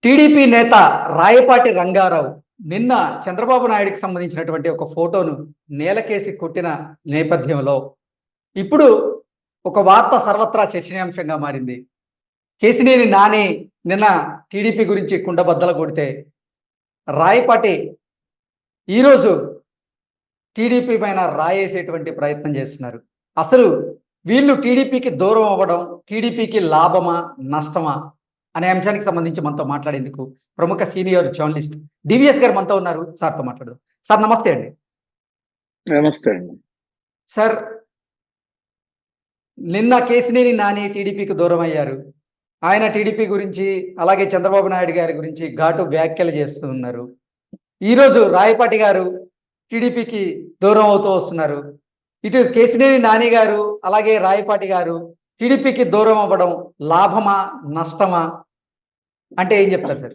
TDP నేత రాయపాటి రంగారావు నిన్న చంద్రబాబు నాయుడికి సంబంధించినటువంటి ఒక ఫోటోను నేలకేసి కొట్టిన నేపథ్యంలో ఇప్పుడు ఒక వార్త సర్వత్రా చర్చనీయాంశంగా మారింది. కేసినేని నాని నిన్న టీడీపీ గురించి కుండబద్దలు కొడితే రాయపాటి ఈరోజు టీడీపీ పైన రాయేసేటువంటి ప్రయత్నం చేస్తున్నారు. అసలు వీళ్ళు టీడీపీకి దూరం అవ్వడం టీడీపీకి లాభమా నష్టమా అనే అంశానికి సంబంధించి మనతో మాట్లాడేందుకు ప్రముఖ సీనియర్ జర్నలిస్ట్ డివిఎస్ గారు మనతో ఉన్నారు. సార్తో మాట్లాడదాం. సార్ నమస్తే అండి. నమస్తే అండి. సార్, నిన్న కేసినేని నాని టీడీపీకి దూరం అయ్యారు. ఆయన టీడీపీ గురించి అలాగే చంద్రబాబు నాయుడు గారి గురించి ఘాటు వ్యాఖ్యలు చేస్తూ ఉన్నారు. ఈరోజు రాయపాటి గారు టీడీపీకి దూరం అవుతూ వస్తున్నారు. ఇటు కేసినేని నాని గారు అలాగే రాయపాటి గారు టీడీపీకి దూరం అవ్వడం లాభమా నష్టమా అంటే ఏం చెప్తారు సార్?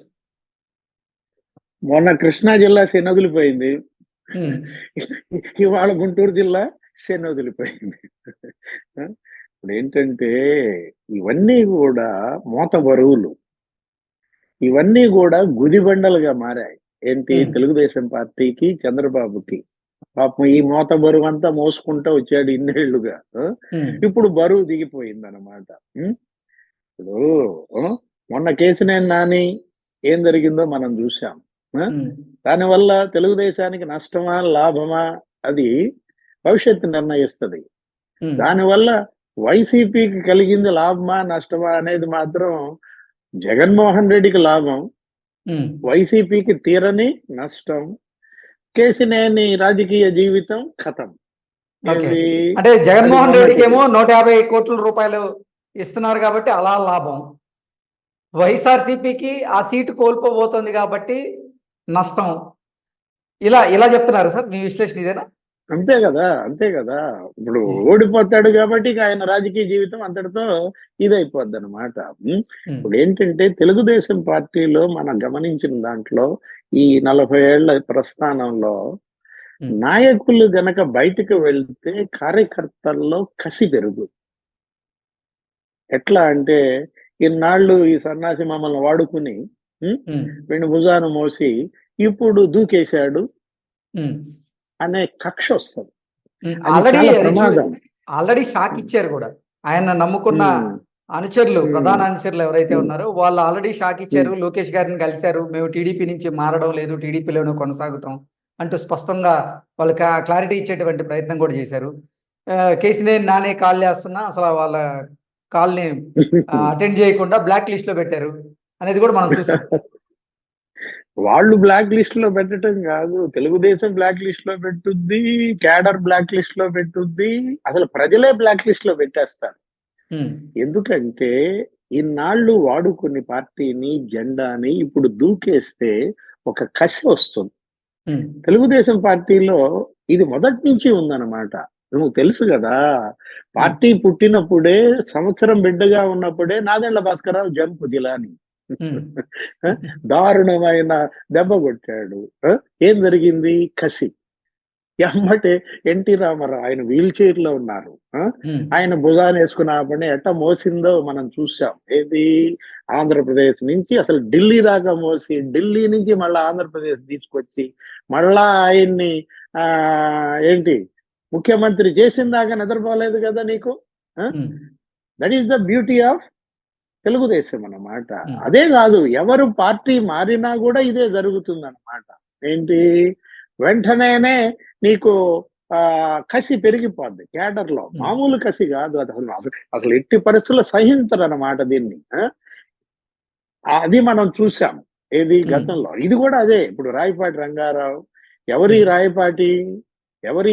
మొన్న కృష్ణా జిల్లా శనొదిలిపోయింది, ఇవాళ గుంటూరు జిల్లా శనొదిలిపోయింది. ఇప్పుడు ఏంటంటే ఇవన్నీ కూడా మోత బరువులు, ఇవన్నీ కూడా గుదిబండలుగా మారాయి. ఏంటి, తెలుగుదేశం పార్టీకి చంద్రబాబుకి. పాపం ఈ మోత బరువు అంతా మోసుకుంటూ వచ్చాడు ఇన్నేళ్లుగా. ఇప్పుడు బరువు దిగిపోయింది అన్నమాట. ఇప్పుడు మొన్న కేసినేని నాని ఏం జరిగిందో మనం చూసాం. దానివల్ల తెలుగుదేశానికి నష్టమా లాభమా అది భవిష్యత్తు నిర్ణయిస్తుంది. దానివల్ల వైసీపీకి కలిగింది లాభమా నష్టమా అనేది మాత్రం జగన్మోహన్ రెడ్డికి లాభం, వైసీపీకి తీరని నష్టం. కేసినేని రాజకీయ జీవితం ఖతం. అంటే జగన్మోహన్ రెడ్డికి ఏమో 150 కోట్ల రూపాయలు ఇస్తున్నారు కాబట్టి అలా లాభం, వైఎస్ఆర్సీపీకి ఆ సీటు కోల్పోబోతోంది కాబట్టి నష్టం. ఇలా ఇలా చెప్తున్నారు సార్, మీ విశ్లేషణ ఇదేనా? అంతే కదా, అంతే కదా. ఇప్పుడు ఓడిపోతాడు కాబట్టి ఆయన రాజకీయ జీవితం అంతటితో ఇదైపోద్ది అనమాట. ఇప్పుడు ఏంటంటే తెలుగుదేశం పార్టీలో మనం గమనించిన దాంట్లో ఈ 40 ఏళ్ల ప్రస్థానంలో నాయకులు గనక బయటకు వెళ్తే కార్యకర్తల్లో కసి పెరుగు. ఎట్లా అంటే ఇన్నాళ్ళు ఈ సన్నాసి మమ్మల్ని వాడుకుని రెండు భుజాను మోసి ఇప్పుడు దూకేశాడు అనే కక్ష వస్తుంది. ఆల్రెడీ షాక్ ఇచ్చారు కూడా. ఆయన నమ్ముకున్న అనుచరులు, ప్రధాన అనుచరులు ఎవరైతే ఉన్నారో వాళ్ళు ఆల్రెడీ షాక్ ఇచ్చారు. లోకేష్ గారిని కలిశారు, మేము టీడీపీ నుంచి మారడం లేదు, టీడీపీలోనే కొనసాగుతాం అంటూ స్పష్టంగా వాళ్ళు క్లారిటీ ఇచ్చేటువంటి ప్రయత్నం కూడా చేశారు. కేసినేని నాని కాల్ చేస్తున్నా అసలు వాళ్ళ కాల్ని అటెండ్ చేయకుండా బ్లాక్ లిస్ట్ లో పెట్టారు అనేది కూడా మనం చూసాం. వాళ్ళు బ్లాక్ లిస్ట్ లో పెట్టడం కాదు, తెలుగుదేశం బ్లాక్ లిస్ట్ లో పెట్టుద్ది, క్యాడర్ బ్లాక్ లిస్ట్ లో పెట్టుద్ది, అసలు ప్రజలే బ్లాక్ లిస్ట్ లో పెట్టేస్తారు. ఎందుకంటే ఇన్నాళ్ళు వాడుకుని పార్టీని జెండాని ఇప్పుడు దూకేస్తే ఒక కసి వస్తుంది. తెలుగుదేశం పార్టీలో ఇది మొదటి నుంచి ఉందన్నమాట. నువ్వు తెలుసు కదా, పార్టీ పుట్టినప్పుడే సంవత్సరం బిడ్డగా ఉన్నప్పుడే నాదెండ్ల భాస్కరరావు జంపు జిలాని దారుణమైన దెబ్బ కొట్టాడు. ఏం జరిగింది? కసి. ఎమ్మటే ఎన్టీ రామారావు ఆయన వీల్ చైర్ లో ఉన్నారు, ఆయన భుజాన్ని వేసుకున్న పని ఎట్ట మోసిందో మనం చూసాం. ఏది, ఆంధ్రప్రదేశ్ నుంచి అసలు ఢిల్లీ దాకా మోసి, ఢిల్లీ నుంచి మళ్ళా ఆంధ్రప్రదేశ్ తీసుకొచ్చి మళ్ళా ఆయన్ని ఏంటి ముఖ్యమంత్రి చేసిన దాకా నిద్రపోలేదు కదా నీకు. That is the beauty of Telugu Desam అన్నమాట. అదే కాదు, ఎవరు పార్టీ మారినా కూడా ఇదే జరుగుతుంది అన్నమాట. ఏంటి, వెంటనేనే నీకు కసి పెరిగిపోద్ది క్యాడర్ లో. మామూలు కసి కాదు అది, అసలు ఎట్టి పరిస్థితుల్లో సహించరు అన్నమాట దీన్ని. అది మనం చూసాం ఏది గతంలో. ఇది కూడా అదే. ఇప్పుడు రాయపాటి రంగారావు ఎవరి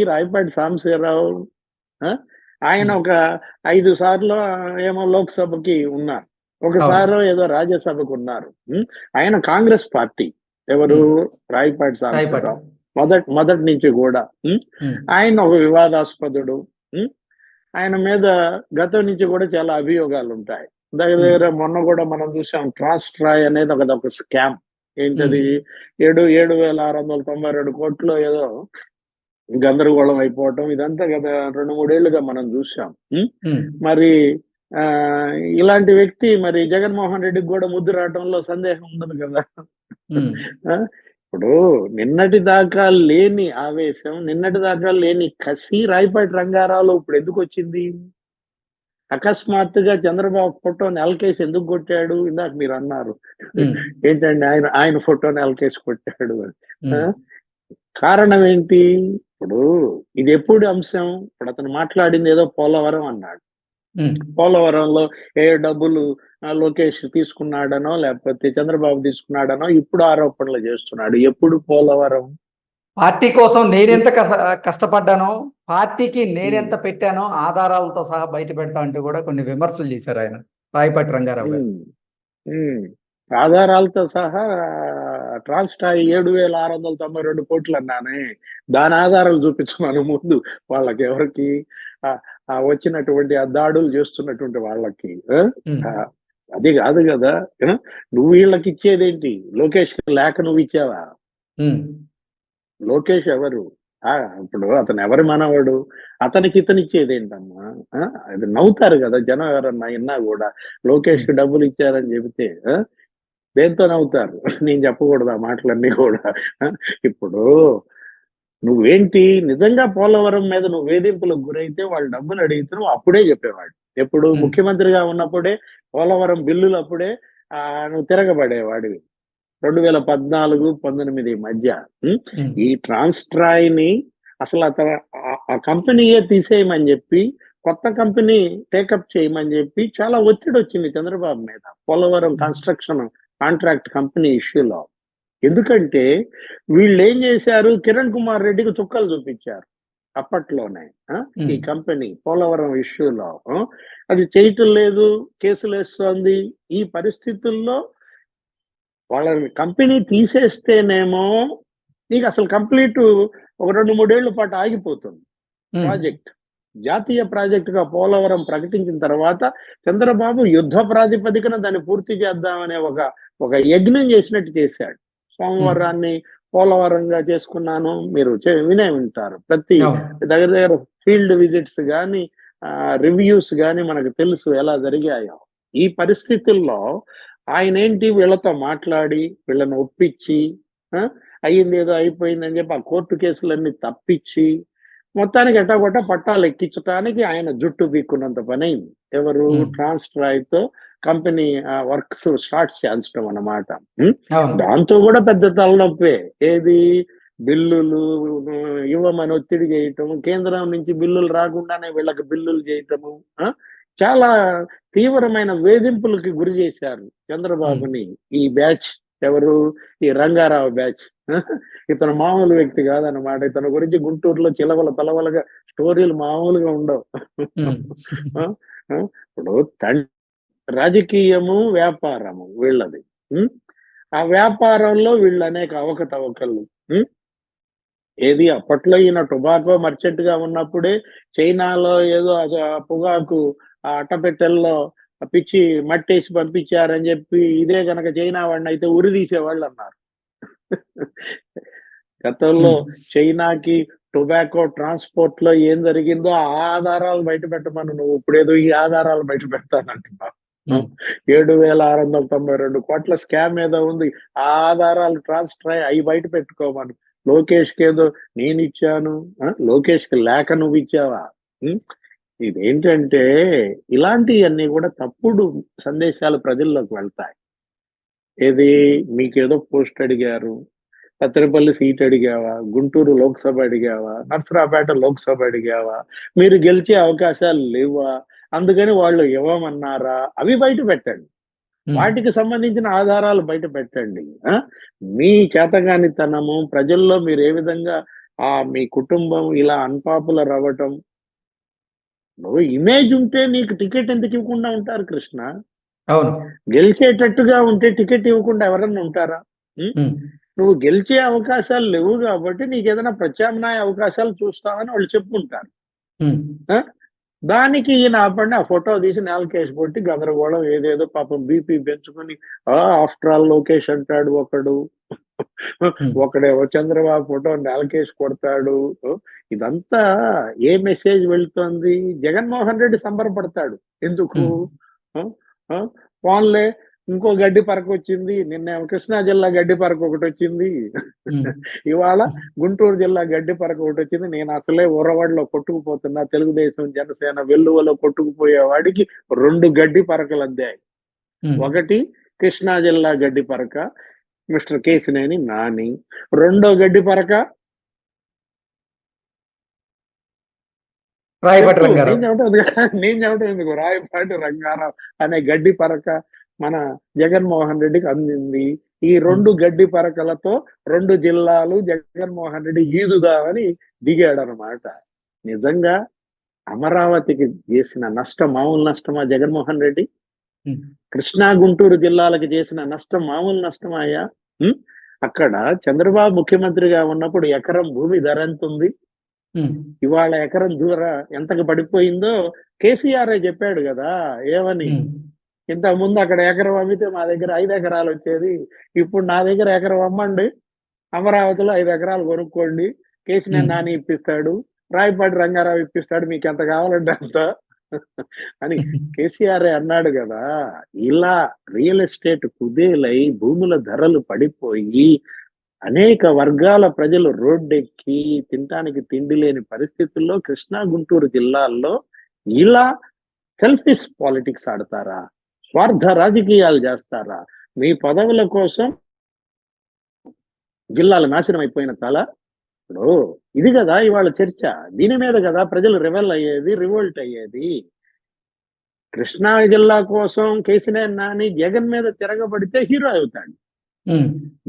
రాయపాటి సాంబశివరావు, ఆయన ఒక 5 సార్లు ఏమో లోక్సభకి ఉన్నారు, ఒకసారి ఏదో రాజ్యసభకు ఉన్నారు. ఆయన కాంగ్రెస్ పార్టీ. ఎవరు? రాయపాటి సాంబశివరావు మొదటి నుంచి కూడా. ఆయన ఒక వివాదాస్పదుడు. ఆయన మీద గతం నుంచి కూడా చాలా అభియోగాలు ఉంటాయి. దగ్గర మొన్న కూడా మనం చూసాం, ట్రాయ్ అనేది ఒక స్కామ్. ఏంటది, 7,692 కోట్లు ఏదో గందరగోళం అయిపోవటం, ఇదంతా గత 2-3 ఏళ్లుగా మనం చూసాం. మరి ఆ ఇలాంటి వ్యక్తి మరి జగన్మోహన్ రెడ్డికి కూడా ముద్దు రావటంలో సందేహం ఉండదు కదా. ఉమ్, ఆ, ఇప్పుడు నిన్నటి దాకా లేని ఆవేశం, నిన్నటి దాకా లేని కసి రాయపాటి రంగారావులో ఇప్పుడు ఎందుకు వచ్చింది? అకస్మాత్తుగా చంద్రబాబు ఫోటో నెలకేసి ఎందుకు కొట్టాడు? ఇందాక మీరు అన్నారు ఉమ్, ఏంటండి ఆయన ఆయన ఫోటో నెలకేసి కొట్టాడు అని. ఆ? ఉమ్, కారణం ఏంటి? ఇప్పుడు ఇది ఎప్పుడు అంశం? ఇప్పుడు అతను మాట్లాడింది ఏదో పోలవరం అన్నాడు. ఉమ్. పోలవరంలో ఏ డబ్బులు లోకేష్ తీసుకున్నాడనో లేకపోతే చంద్రబాబు తీసుకున్నాడనో ఇప్పుడు ఆరోపణలు చేస్తున్నాడు. ఎప్పుడు పోలవరం? పార్టీ కోసం నేనెంత కష్టపడ్డానో, పార్టీకి నేనెంత పెట్టానో ఆధారాలతో సహా బయట పెడతా అంటూ కూడా కొన్ని విమర్శలు చేశారు ఆయన, రాయపాటి రంగారావు గారు. ఉమ్, ఉమ్. ఆధారాలతో సహా ట్రాన్స్టాయ్ 7,692 కోట్లు అన్నానే, దాని ఆధారాలు చూపించమను ముందు వాళ్ళకి, ఎవరికి ఆ ఆ వచ్చినటువంటి ఆ దాడులు చేస్తున్నటువంటి వాళ్ళకి. ఉమ్, ఆ, అది కాదు కదా. ఆ? నువ్వు వీళ్ళకి ఇచ్చేదేంటి? లోకేష్ లేక నువ్వు ఇచ్చావా? ఉమ్, లోకేష్ ఎవరు? ఆ ఇప్పుడు అతను ఎవరి మనవడు? అతనికి ఇతను ఇచ్చేదేంటమ్మా? అది నవ్వుతారు కదా జనం ఎవరన్నా విన్నా కూడా. లోకేష్ కి డబ్బులు ఇచ్చారని చెబితే దేంతో నవ్వుతారు? నేను చెప్పకూడదు ఆ మాటలన్నీ కూడా. ఆ, ఇప్పుడు నువ్వేంటి నిజంగా పోలవరం మీద నువ్వు వేధింపులకు గురైతే వాళ్ళు డబ్బులు అడిగితే నువ్వు అప్పుడే చెప్పేవాడు. ఎప్పుడు ఉమ్, ముఖ్యమంత్రిగా ఉన్నప్పుడే, పోలవరం బిల్లులు అప్పుడే నువ్వు తిరగబడేవాడివి. 2014-19 మధ్య. ఉమ్, ఉమ్, ఈ ట్రాన్స్ట్రాయ్ని అసలు అతను ఆ కంపెనీయే తీసేయమని చెప్పి కొత్త కంపెనీ టేకప్ చేయమని చెప్పి చాలా ఒత్తిడి వచ్చింది చంద్రబాబు మీద, పోలవరం కన్స్ట్రక్షన్ కాంట్రాక్ట్ కంపెనీ ఇష్యూలో. ఎందుకంటే వీళ్ళు ఏం చేశారు? కిరణ్ కుమార్ రెడ్డికి చుక్కలు చూపించారు అప్పట్లోనే. ఈ ఉమ్, కంపెనీ పోలవరం ఇష్యూలో అది చేయటం లేదు, కేసులు వేస్తోంది. ఈ పరిస్థితుల్లో వాళ్ళని కంపెనీ తీసేస్తేనేమో నీకు అసలు కంప్లీట్ ఒక 2-3 ఏళ్ల పాటు ఆగిపోతుంది ఉమ్, ప్రాజెక్ట్. జాతీయ ప్రాజెక్టుగా పోలవరం ప్రకటించిన తర్వాత చంద్రబాబు యుద్ధ ప్రాతిపదికన దాన్ని పూర్తి చేద్దామనే ఒక యజ్ఞం చేసినట్టు చేశాడు. ఉమ్. సోమవారాన్ని పోలవరంగా చేసుకున్నాను. మీరు వినే ఉంటారు. ప్రతి అవును. దగ్గర దగ్గర ఫీల్డ్ విజిట్స్ కానీ రివ్యూస్ కానీ మనకు తెలుసు ఎలా జరిగాయో. ఈ పరిస్థితుల్లో ఆయన ఏంటి వీళ్ళతో మాట్లాడి వీళ్ళని ఒప్పించి ఆ, అయ్యింది ఏదో అయిపోయిందని చెప్పి ఆ కోర్టు కేసులన్నీ తప్పించి మొత్తానికి ఎట్టాగొట్ట పట్టాలు ఎక్కించడానికి ఆయన జుట్టు పీక్కున్నంత పని అయింది. ఎవరు? ఉమ్, ట్రాన్స్ట్రాయ్తో కంపెనీ వర్క్స్ స్టార్ట్ చేయించడం అన్నమాట. అవును. దాంతో కూడా పెద్ద తలనొప్పే. ఏది? బిల్లులు ఇవ్వమని ఒత్తిడి చేయటం, కేంద్రం నుంచి బిల్లులు రాకుండానే వీళ్ళకి బిల్లులు చేయటము. చాలా తీవ్రమైన వేధింపులకి గురి చేశారు చంద్రబాబుని ఈ బ్యాచ్. ఎవరు? ఈ రంగారావు బ్యాచ్. ఇతను మామూలు వ్యక్తి కాదన్నమాట. ఇతని గురించి గుంటూరులో చిలవల తలవలగా స్టోరీలు మామూలుగా ఉండవు. ఉమ్, ఆ, ఆ, ఇప్పుడు రాజకీయము వ్యాపారము వీళ్ళది. ఉమ్, ఆ వ్యాపారంలో వీళ్ళు అనేక అవకతవకలు. ఉమ్, ఏది అప్పట్లో ఈయన టొబాకో మర్చెంట్ గా ఉన్నప్పుడే చైనాలో ఏదో పొగాకు ఆ అట్టపెట్టెల్లో పిచ్చి మట్టేసి పంపించారని చెప్పి ఇదే గనక చైనా వాడిని అయితే ఉరి తీసేవాళ్ళు అన్నారు. గతంలో ఉమ్, చైనాకి టొబాకో ట్రాన్స్పోర్ట్ లో ఏం జరిగిందో ఆ ఆధారాలు బయట పెట్టమను. నువ్వు ఇప్పుడేదో ఈ ఆధారాలు బయట పెడతానంటున్నావు. ఉమ్, 7,692 కోట్ల స్కామ్ ఏదో ఉంది. ఆ ఆధారాలు ట్రాన్స్ట్రాయ్ అవి బయట పెట్టుకోమను. లోకేష్ కి ఏదో నేను ఇచ్చాను, లోకేష్ కి లేక నువ్వు ఇచ్చావా? ఉం? ఇదేంటంటే ఇలాంటివన్నీ కూడా తప్పుడు సందేశాలు ప్రజల్లోకి వెళ్తాయి. ఏది? మీకేదో పోస్ట్ అడిగారు, సత్తెనపల్లి సీట్ అడిగావా, గుంటూరు లోక్సభ అడిగావా, నర్సరావుపేట లోక్సభ అడిగావా, మీరు గెలిచే అవకాశాలు లేవా, అందుకని వాళ్ళు ఇవ్వమన్నారా, అవి బయట పెట్టండి. ఉమ్. వాటికి సంబంధించిన ఆధారాలు బయట పెట్టండి. మీ చేతగానితనము ప్రజల్లో మీరు ఏ విధంగా మీ కుటుంబం ఇలా అన్పాపులర్ అవ్వటం. నువ్వు ఇమేజ్ ఉంటే నీకు టికెట్ ఎందుకు ఇవ్వకుండా ఉంటారు కృష్ణ? అవును. గెలిచేటట్టుగా ఉంటే టికెట్ ఇవ్వకుండా ఎవరన్నా ఉంటారా? ఉం? ఉమ్, నువ్వు గెలిచే అవకాశాలు లేవు కాబట్టి నీకేదైనా ప్రత్యామ్నాయ అవకాశాలు చూస్తామని వాళ్ళు చెప్పుకుంటారు. ఉమ్, దానికి ఈయన ఆపండి ఆ ఫోటో తీసి నేలకేసి కొట్టి గందరగోళం ఏదేదో పాపం బీపీ పెంచుకొని ఆఫ్టర్ ఆల్ లోకేష్ అంటాడు ఒకడు, ఉమ్. ఒకడేమో చంద్రబాబు ఫోటో నేలకేసి కొడతాడు. ఇదంతా ఏ మెసేజ్ వెళ్తోంది? జగన్మోహన్ రెడ్డి సంబరపడతాడు. ఎందుకు? ఆ! ఆ! పోన్లే ఇంకో గడ్డి పరకొచ్చింది. నిన్నేమో కృష్ణా జిల్లా గడ్డి పరక ఒకటొచ్చింది. ఇవాళ గుంటూరు జిల్లా గడ్డి పరక ఒకటొచ్చింది. నేను అసలే ఉరవడిలో కొట్టుకుపోతున్నా. తెలుగుదేశం, జనసేన వెల్లువలో కొట్టుకుపోయే వాడికి 2 గడ్డి పరకలందాయి. ఒకటి కృష్ణా జిల్లా గడ్డి పరక, మిస్టర్ కేశినేని నాని. రెండో గడ్డి పరక రాయపాటి చెప్పు. రంగారావు. నేను చెప్పడం ఎందుకు? రాయపాటి రంగారావు అనే గడ్డి పరక మన జగన్మోహన్ రెడ్డికి అందింది. ఈ 2 గడ్డి పరకలతో 2 జిల్లాలు జగన్మోహన్ రెడ్డి ఈదుదామని దిగాడనమాట. నిజంగా అమరావతికి చేసిన నష్టం మామూలు నష్టమా జగన్మోహన్ రెడ్డి? కృష్ణా, గుంటూరు జిల్లాలకు చేసిన నష్టం మామూలు నష్టమా అయ్యా? అక్కడ చంద్రబాబు ముఖ్యమంత్రిగా ఉన్నప్పుడు ఎకరం భూమి ధర ఎంతుంది? ఇవాళ ఎకరం ధర ఎంతకు పడిపోయిందో కేసీఆర్ చెప్పాడు కదా. ఏమని? ఇంతకు ముందు అక్కడ ఎకరం అమ్మితే మా దగ్గర 5 ఎకరాలు వచ్చేది. ఇప్పుడు నా దగ్గర ఎకరం అమ్మండి, అమరావతిలో 5 ఎకరాలు కొనుక్కోండి, కేసీఆర్ నాని ఇప్పిస్తాడు, రాయపాటి రంగారావు ఇప్పిస్తాడు, మీకు ఎంత కావాలంటే అంత అని కేసీఆర్ అన్నాడు కదా. ఇలా రియల్ ఎస్టేట్ కుదేలై భూముల ధరలు పడిపోయి అనేక వర్గాల ప్రజలు రోడ్డెక్కి తినటానికి తిండి లేని పరిస్థితుల్లో కృష్ణా, గుంటూరు జిల్లాల్లో ఇలా సెల్ఫిష్ పాలిటిక్స్ ఆడతారా? స్వార్థ రాజకీయాలు చేస్తారా? మీ పదవుల కోసం జిల్లాలు నాశనం అయిపోయిన చాలా. ఇప్పుడు ఇది కదా ఇవాళ చర్చ. దీని మీద కదా ప్రజలు రివోల్ట్ అయ్యేది. కృష్ణా జిల్లా కోసం కేసీఆర్ నాని జగన్ మీద తిరగబడితే హీరో అవుతాడు.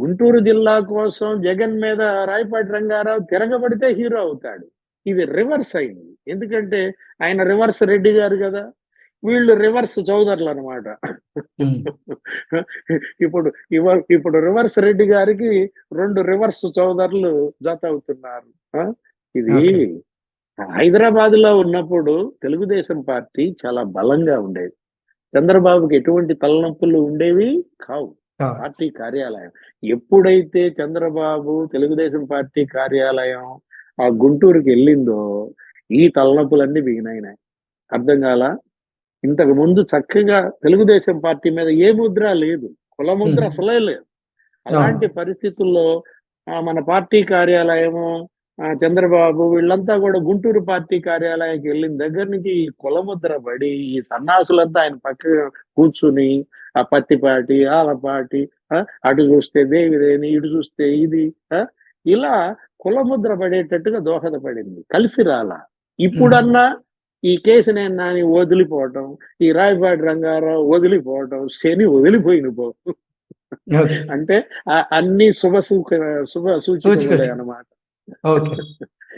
గుంటూరు జిల్లా కోసం జగన్ మీద రాయపాటి రంగారావు తిరగబడితే హీరో అవుతాడు. ఇది రివర్స్ అయింది. ఎందుకంటే ఆయన రివర్స్ రెడ్డి గారు కదా, వీళ్ళు రివర్స్ చౌదరులు అనమాట. ఇప్పుడు రివర్స్ రెడ్డి గారికి 2 రివర్స్ చౌదరులు జత అవుతున్నారు. ఇది హైదరాబాద్ లో ఉన్నప్పుడు తెలుగుదేశం పార్టీ చాలా బలంగా ఉండేది. చంద్రబాబుకి ఎటువంటి తలనొప్పులు ఉండేవి కావు. పార్టీ కార్యాలయం ఎప్పుడైతే చంద్రబాబు తెలుగుదేశం పార్టీ కార్యాలయం ఆ గుంటూరుకి వెళ్ళిందో ఈ తలనొప్పులన్నీ బిగినాయినాయి. అర్థం కాల. ఇంతకు ముందు చక్కగా తెలుగుదేశం పార్టీ మీద ఏ ముద్ర లేదు, కుల ముద్ర అసలే లేదు. అలాంటి పరిస్థితుల్లో మన పార్టీ కార్యాలయము చంద్రబాబు వీళ్ళంతా కూడా గుంటూరు పార్టీ కార్యాలయానికి వెళ్ళిన దగ్గర నుంచి ఈ కులముద్ర పడి ఈ సన్నాసులంతా ఆయన పక్క కూర్చుని ఆ పత్తిపాటి, ఆలపాటి, అటు చూస్తే దేవిదేని, ఇటు చూస్తే ఇది, ఇలా కులముద్ర పడేటట్టుగా దోహదపడింది. కలిసి రాలా. ఇప్పుడన్నా ఈ కేసీఆర్ నాని వదిలిపోవటం, ఈ రాయపాటి రంగారావు వదిలిపోవటం, శని వదిలిపోయిన అంటే అన్ని శుభ సూచనలే అన్నమాట. ఓకే.